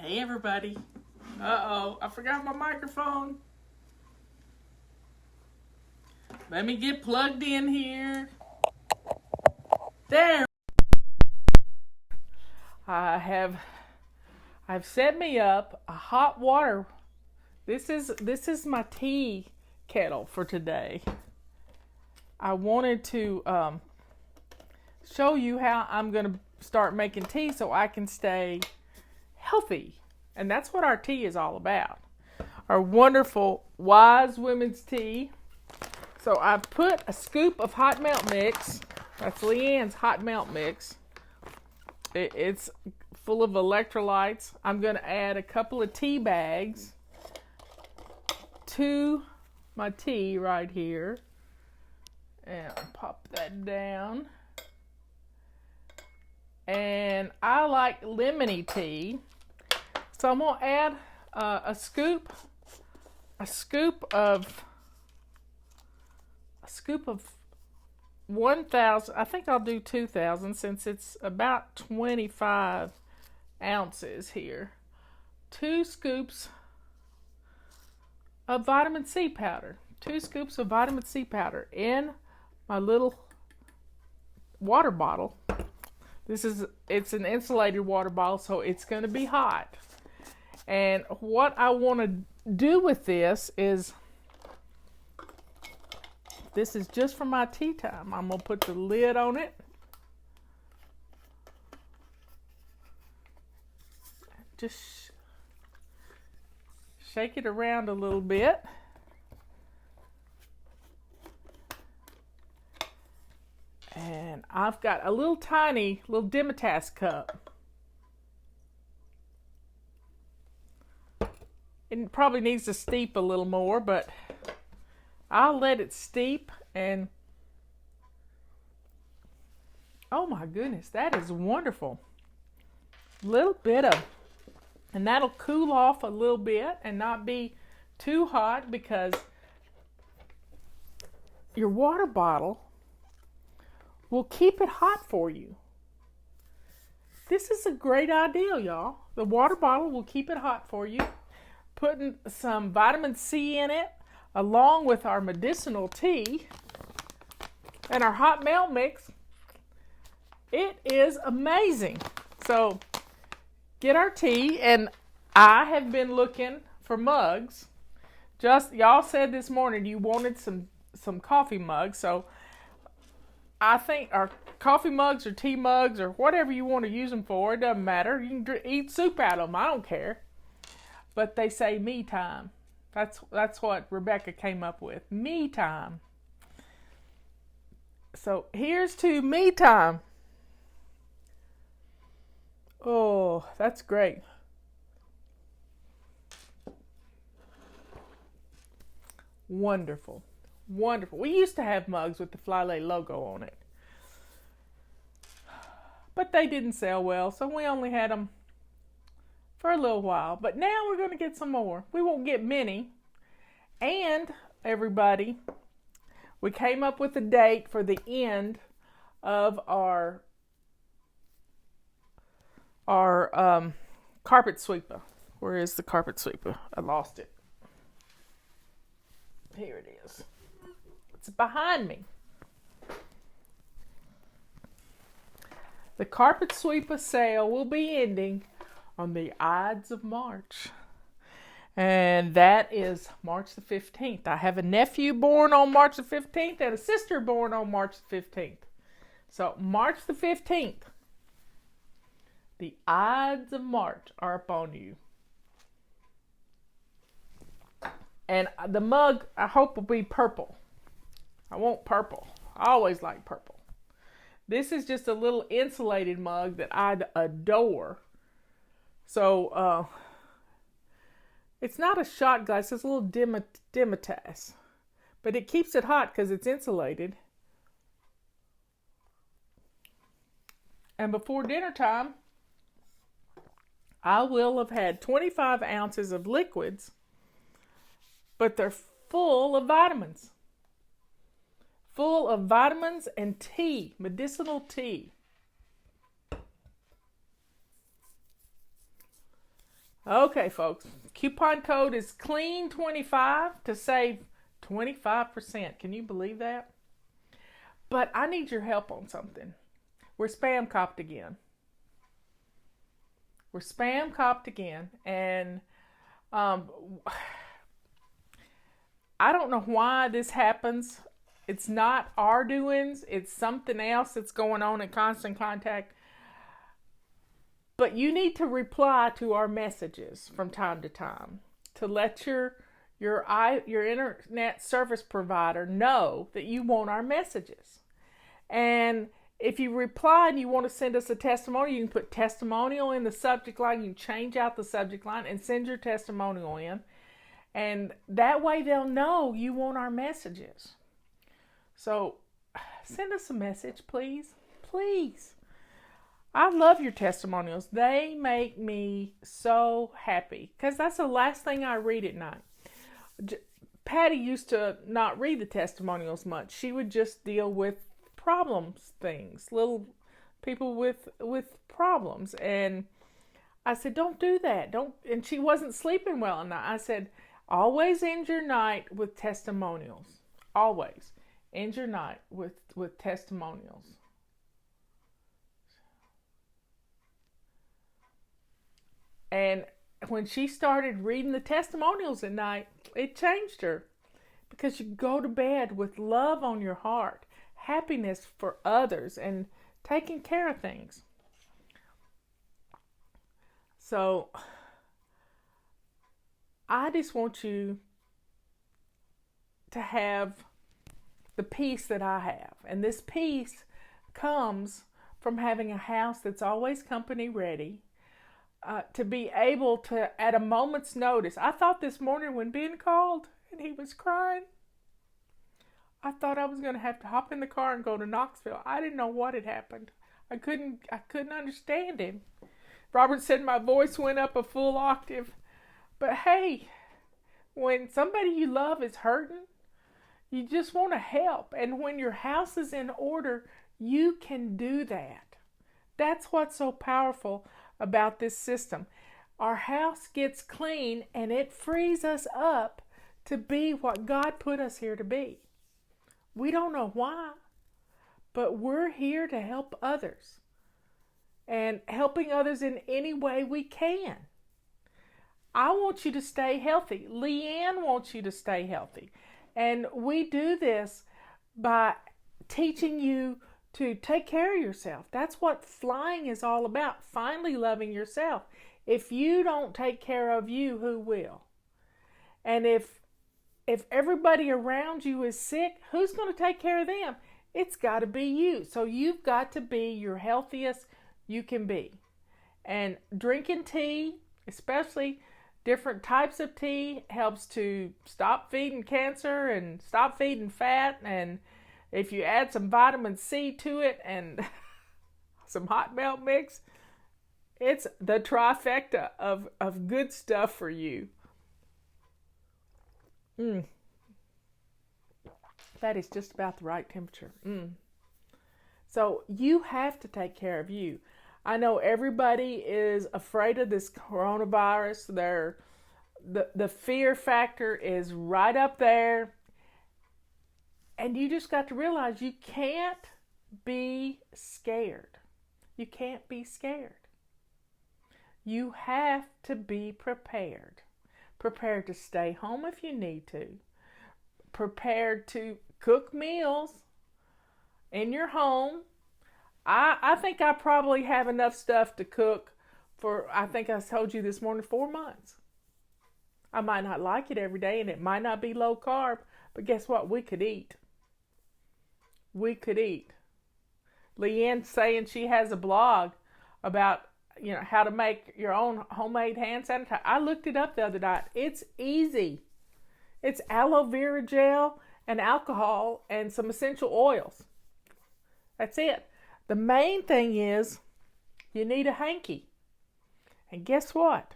Hey everybody. Uh-oh, I forgot my microphone. Let me get plugged in here. There. I have I've set me up a hot water. This is my tea kettle for today. I wanted to show you how I'm going to start making tea so I can stay healthy. And that's what our tea is all about. Our wonderful Wise Women's Tea. So I put a scoop of hot melt mix. That's Leanne's hot melt mix. It's full of electrolytes. I'm going to add a couple of tea bags to my tea right here. And I'll pop that down. And I like lemony tea. So I'm going to add a scoop of 1,000. I think I'll do 2,000 since it's about 25 ounces here. 2 scoops of vitamin C powder. 2 scoops of vitamin C powder in my little water bottle. It's an insulated water bottle, so it's going to be hot. And what I want to do with this is just for my tea time. I'm going to put the lid on it. Just shake it around a little bit. And I've got a little tiny little Dimitas cup. It probably needs to steep a little more, but I'll let it steep. And oh my goodness, that is wonderful. And that'll cool off a little bit and not be too hot, because your water bottle will keep it hot for you. This is a great idea, y'all. The water bottle will keep it hot for you. Putting some vitamin C in it, along with our medicinal tea and our hot melt mix. It is amazing. So get our tea, and I have been looking for mugs. Y'all said this morning you wanted some coffee mugs, so I think our coffee mugs or tea mugs or whatever you want to use them for, it doesn't matter. You can eat soup out of them. I don't care. But they say me time. That's what Rebecca came up with. Me time. So here's to me time. Oh, that's great. Wonderful. Wonderful. We used to have mugs with the Flylay logo on it. But they didn't sell well, so we only had them for a little while. But now we're going to get some more. We won't get many. And everybody, we came up with a date for the end of our carpet sweeper. Where is the carpet sweeper? I lost it. Here it is. It's behind me. The carpet sweeper sale will be ending on the Ides of March. And that is March the 15th. I have a nephew born on March the 15th and a sister born on March the 15th. So March the 15th, the Ides of March are upon you. And the mug, I hope, will be purple. I want purple. I always like purple. This is just a little insulated mug that I adore. So, it's not a shot glass. It's a little Dimitas. But it keeps it hot because it's insulated. And before dinner time, I will have had 25 ounces of liquids. But they're full of vitamins. Full of vitamins and tea, medicinal tea. Okay, folks. Coupon code is CLEAN25 to save 25%. Can you believe that? But I need your help on something. We're spam copped again. We're spam copped again. And um, I don't know why this happens. It's not our doings. It's something else that's going on in Constant Contact. But you need to reply to our messages from time to time to let your internet service provider know that you want our messages. And if you reply and you want to send us a testimonial, you can put testimonial in the subject line. You can change out the subject line and send your testimonial in. And that way they'll know you want our messages. So send us a message, please. Please. I love your testimonials. They make me so happy because that's the last thing I read at night. Patty used to not read the testimonials much. She would just deal with problems, things, little people with problems. And I said, don't do that. Don't. And she wasn't sleeping well at night. I said, always end your night with testimonials. Always end your night with testimonials. And when she started reading the testimonials at night, it changed her. Because you go to bed with love on your heart, happiness for others, and taking care of things. So, I just want you to have the peace that I have. And this peace comes from having a house that's always company ready. To be able to, at a moment's notice. I thought this morning when Ben called and he was crying, I thought I was going to have to hop in the car and go to Knoxville. I didn't know what had happened. I couldn't understand him. Robert said my voice went up a full octave. But hey, when somebody you love is hurting, you just want to help. And when your house is in order, you can do that. That's what's so powerful about this system. Our house gets clean and it frees us up to be what God put us here to be. We don't know why, but we're here to help others and helping others in any way we can. I want you to stay healthy. Leanne wants you to stay healthy. And we do this by teaching you to take care of yourself. That's what flying is all about, finally loving yourself. If you don't take care of you, who will? And if everybody around you is sick, who's going to take care of them? It's got to be you. So you've got to be your healthiest you can be. And drinking tea, especially different types of tea, helps to stop feeding cancer and stop feeding fat. And if you add some vitamin C to it and some hot milk mix, it's the trifecta of good stuff for you. That is just about the right temperature. So you have to take care of you. I know everybody is afraid of this coronavirus. The fear factor is right up there. And you just got to realize you can't be scared. You can't be scared. You have to be prepared. Prepared to stay home if you need to. Prepared to cook meals in your home. I think I probably have enough stuff to cook for, I think I told you this morning, 4 months. I might not like it every day and it might not be low carb, but guess what? We could eat. We could eat. Leanne's saying she has a blog about, how to make your own homemade hand sanitizer. I looked it up the other night. It's easy. It's aloe vera gel and alcohol and some essential oils. That's it. The main thing is you need a hanky. And guess what?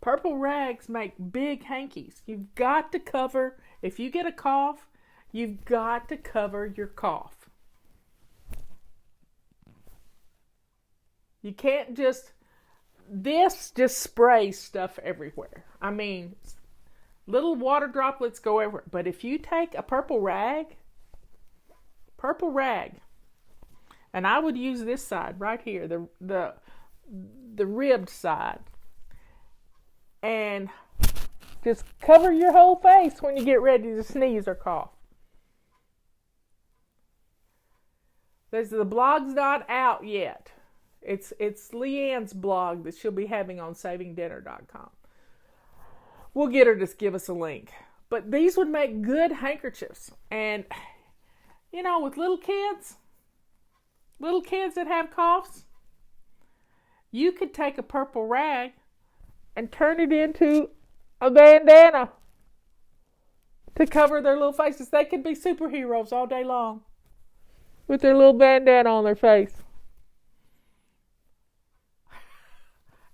Purple Rags make big hankies. You've got to cover, if you get a cough, you've got to cover your cough. You can't just this just sprays stuff everywhere. I mean, little water droplets go everywhere. But if you take a purple rag, and I would use this side right here, the ribbed side, and just cover your whole face when you get ready to sneeze or cough. The blog's not out yet. It's Leanne's blog that she'll be having on savingdinner.com. We'll get her to give us a link. But these would make good handkerchiefs. And, with little kids that have coughs, you could take a purple rag and turn it into a bandana to cover their little faces. They could be superheroes all day long with their little bandana on their face.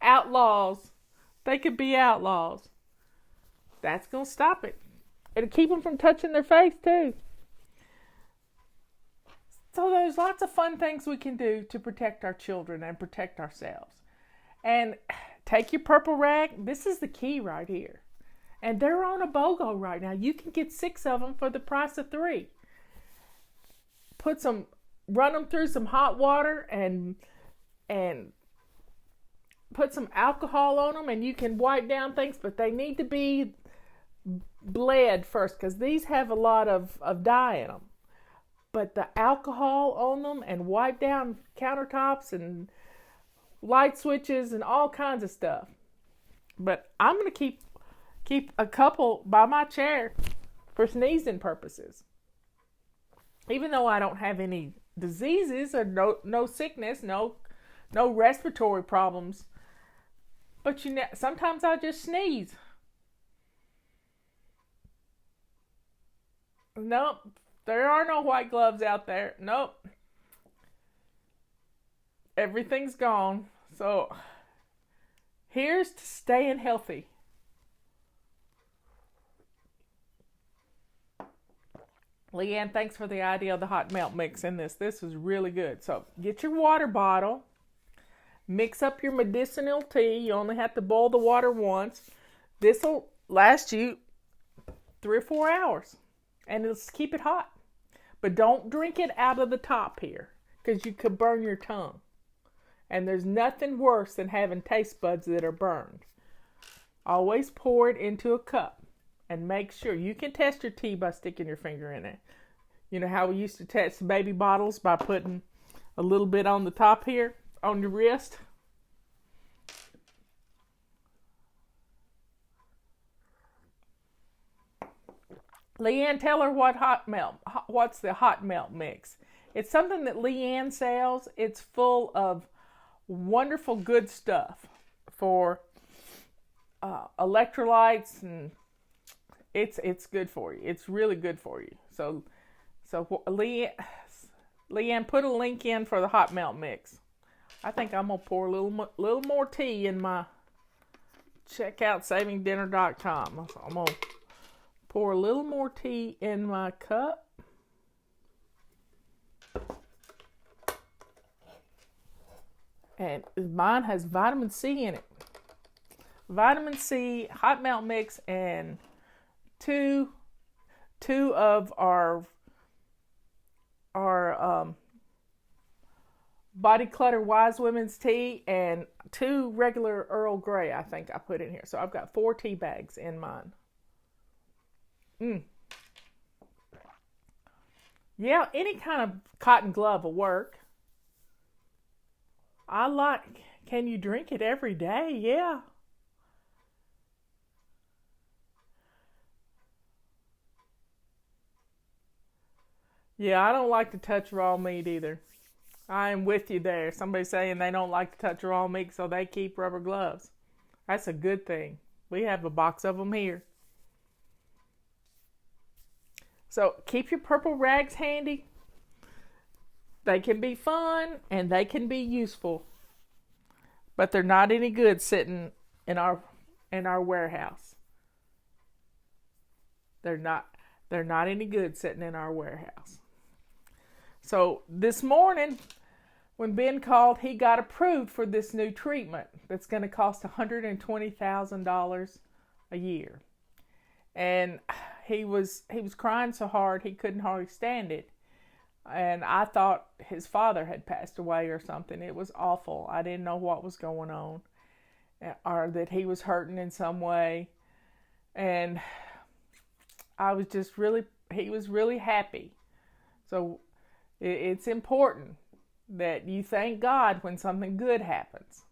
Outlaws. They could be outlaws. That's going to stop it. It'll keep them from touching their face too. So there's lots of fun things we can do to protect our children and protect ourselves. And take your purple rag. This is the key right here. And they're on a BOGO right now. You can get 6 of them for the price of 3. Run them through some hot water and put some alcohol on them, and you can wipe down things, but they need to be bled first because these have a lot of dye in them. But the alcohol on them and wipe down countertops and light switches and all kinds of stuff. But I'm going to keep a couple by my chair for sneezing purposes. Even though I don't have any diseases or no sickness, no respiratory problems. But sometimes I just sneeze. Nope. There are no white gloves out there. Nope. Everything's gone. So here's to staying healthy. Leanne, thanks for the idea of the hot melt mix in this. This is really good. So get your water bottle. Mix up your medicinal tea. You only have to boil the water once. This will last you 3 or 4 hours. And it'll keep it hot. But don't drink it out of the top here, because you could burn your tongue. And there's nothing worse than having taste buds that are burned. Always pour it into a cup. And make sure. You can test your tea by sticking your finger in it. You know how we used to test baby bottles by putting a little bit on the top here, on your wrist? Leanne, tell her what's the hot melt mix. It's something that Leanne sells. It's full of wonderful good stuff for electrolytes, and it's good for you. It's really good for you. So Leanne, put a link in for the hot melt mix. I think I'm gonna pour a little more tea in my. Check out savingdinner.com. I'm gonna pour a little more tea in my cup. And mine has vitamin C in it. Vitamin C, hot melt mix, and two of our Body Clutter Wise Women's tea, and 2 regular Earl Grey, I think I put in here. So I've got 4 tea bags in mine. Yeah, any kind of cotton glove will work. Can you drink it every day? Yeah. Yeah, I don't like to touch raw meat either. I am with you there. Somebody's saying they don't like to touch raw meat, so they keep rubber gloves. That's a good thing. We have a box of them here. So keep your purple rags handy. They can be fun and they can be useful, but they're not any good sitting in our warehouse. They're not any good sitting in our warehouse. So this morning, when Ben called, he got approved for this new treatment that's going to cost $120,000 a year. And he was crying so hard he couldn't hardly stand it. And I thought his father had passed away or something. It was awful. I didn't know what was going on, or that he was hurting in some way. And I was just he was really happy. So it's important that you thank God when something good happens.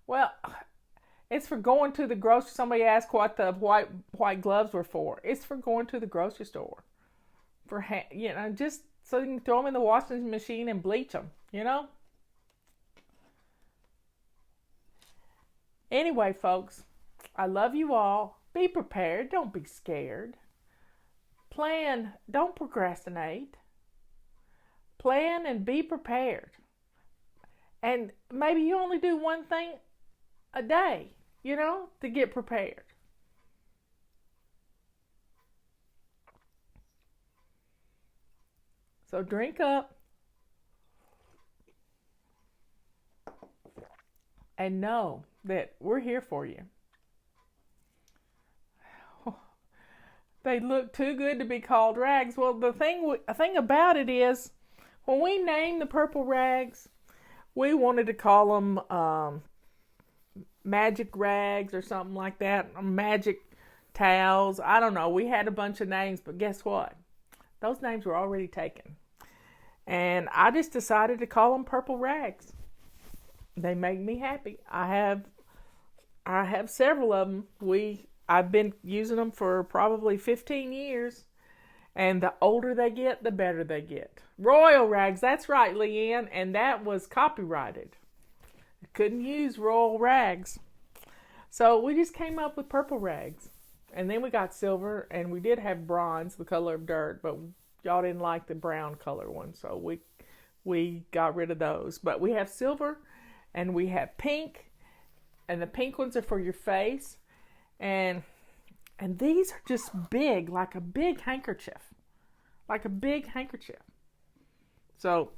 Well, it's for going to the grocery. Somebody asked what the white gloves were for. It's for going to the grocery store. For just so you can throw them in the washing machine and bleach them, Anyway, folks, I love you all. Be prepared. Don't be scared. Plan. Don't procrastinate. Plan and be prepared. And maybe you only do one thing a day, to get prepared. So drink up and know that we're here for you. They look too good to be called rags. Well, the thing about it is, when we named the purple rags, we wanted to call them magic rags or something like that, magic towels. I don't know. We had a bunch of names, but guess what? Those names were already taken. And I just decided to call them purple rags. They make me happy. I have several of them. I've been using them for probably 15 years. And the older they get, the better they get. Royal rags, that's right, Leanne. And that was copyrighted. I couldn't use royal rags. So we just came up with purple rags. And then we got silver, and we did have bronze, the color of dirt, but y'all didn't like the brown color one, so we got rid of those. But we have silver, and we have pink, and the pink ones are for your face, and these are just big, like a big handkerchief, So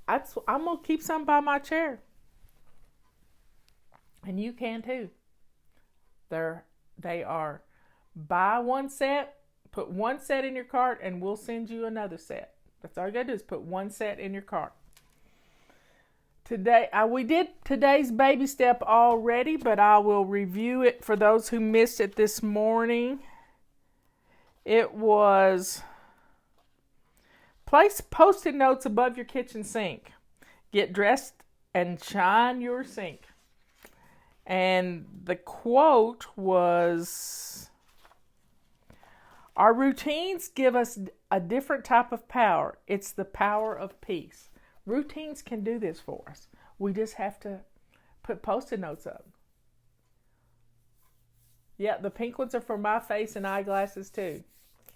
I'm gonna keep some by my chair, and you can too. They are buy one set, put one set in your cart, and we'll send you another set. That's all you gotta do is put one set in your cart. Today, we did today's baby step already, but I will review it for those who missed it this morning. It was place Post-it notes above your kitchen sink. Get dressed and shine your sink. And the quote was, our routines give us a different type of power. It's the power of peace. Routines can do this for us. We just have to put Post-it notes up. Yeah, the pink ones are for my face and eyeglasses too.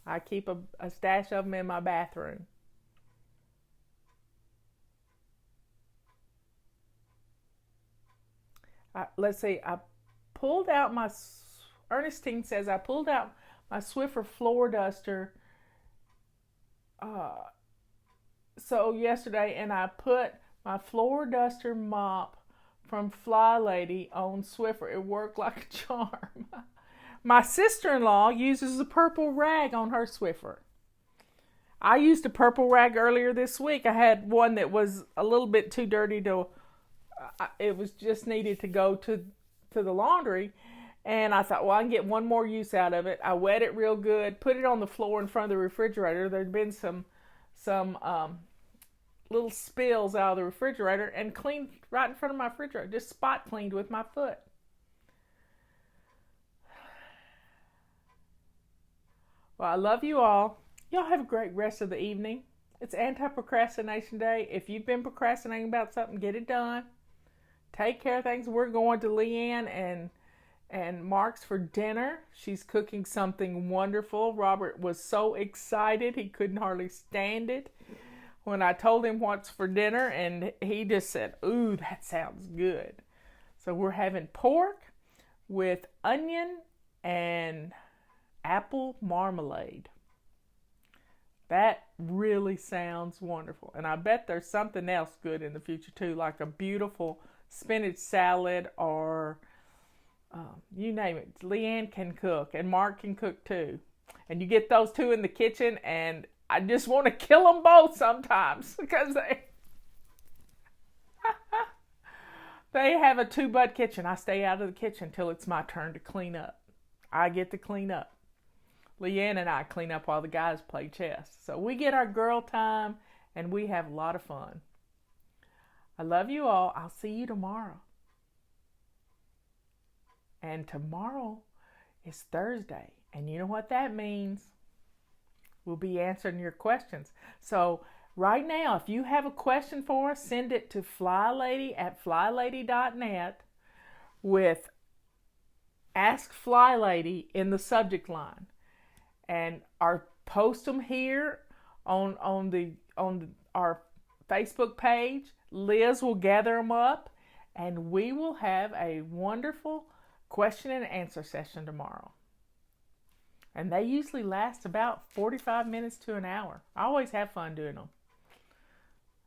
I keep a stash of them in my bathroom. Let's see, Ernestine says, I pulled out my Swiffer floor duster so yesterday, and I put my floor duster mop from Fly Lady on Swiffer. It worked like a charm. My sister-in-law uses a purple rag on her Swiffer. I used a purple rag earlier this week. I had one that was a little bit too dirty it was just needed to go to the laundry, and I thought, well, I can get one more use out of it. I wet it real good, put it on the floor in front of the refrigerator. There'd been some little spills out of the refrigerator, and cleaned right in front of my refrigerator. Just spot cleaned with my foot. Well, I love you all. Y'all have a great rest of the evening. It's anti-procrastination day. If you've been procrastinating about something, get it done. Take care of things. We're going to Leanne and Mark's for dinner. She's cooking something wonderful. Robert was so excited. He couldn't hardly stand it when I told him what's for dinner, and he just said, ooh, that sounds good. So we're having pork with onion and apple marmalade. That really sounds wonderful. And I bet there's something else good in the future too, like a beautiful spinach salad or you name it. Leanne can cook and Mark can cook too. And you get those two in the kitchen and I just want to kill them both sometimes because they have a two-butt kitchen. I stay out of the kitchen till it's my turn to clean up. I get to clean up. Leanne and I clean up while the guys play chess. So we get our girl time and we have a lot of fun. I love you all. I'll see you tomorrow. And tomorrow is Thursday. And you know what that means? We'll be answering your questions. So right now, if you have a question for us, send it to flylady@flylady.net with Ask Fly Lady in the subject line. And post them here on our Facebook page. Liz will gather them up and we will have a wonderful question and answer session tomorrow. And they usually last about 45 minutes to an hour. I always have fun doing them.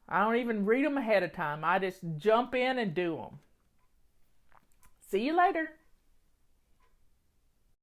I don't even read them ahead of time. I just jump in and do them. See you later.